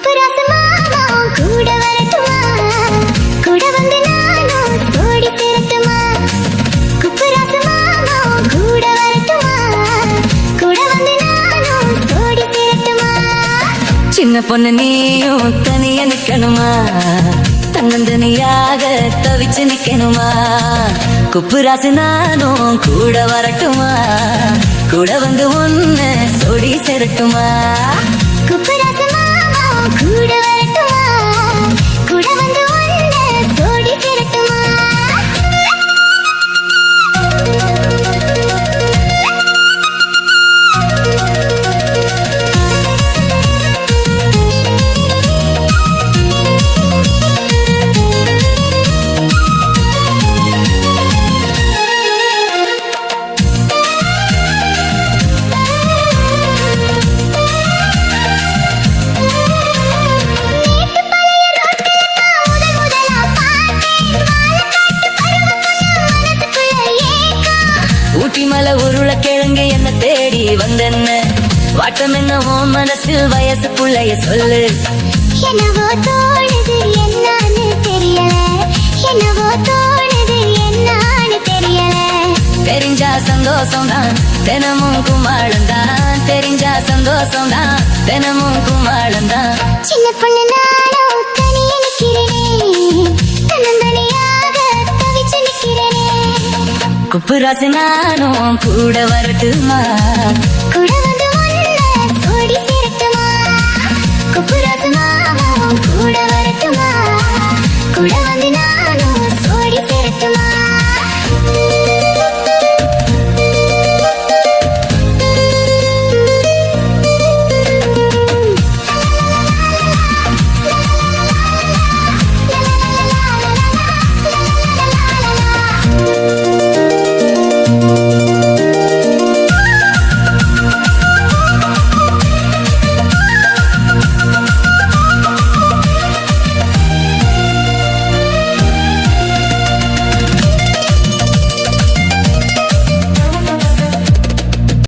குப்புராசமா கூட வரட்டுமா கூட வந்து நானும் ஓடி திரட்டுமா குப்புராசமா கூட வரட்டுமா கூட வந்து நானும் ஓடி திரட்டுமா சின்ன பொண்ணு நீயும் தனிய நிக்கணுமா தன்னந்தனியாக தவிச்சு நிக்கணுமா குப்புராசு நானும் கூட வரட்டுமா கூட வந்து ஒன்னு சோடி சேரட்டுமா குப்புராசமா கூட வரட்டுமா கூட வந்து ஒன்னு சோடி சேரட்டுமா ஊட்டிமலை உருளைக்கிழங்கு என்ன தேடி வந்தென்ன வாட்டம் என்ன உன் மனசில் வயசு புள்ளைய சொல்லு என்னவோ தோணுது என்னன்னு தெரியல என்னவோ தோணுது என்னன்னு தெரியல தெரிஞ்சா சந்தோஷம் தான் தினமும் கும்மாளம் தான் தெரிஞ்சா சந்தோஷம் தான் தினமும் கும்மாளம் தான் சின்ன பொண்ணு நானும் தனியே நிக்கிறேனே தன்னந்தனியாக தவிச்சு நிக்கிறேனே குப்புராசு நானும் கூட வரட்டுமா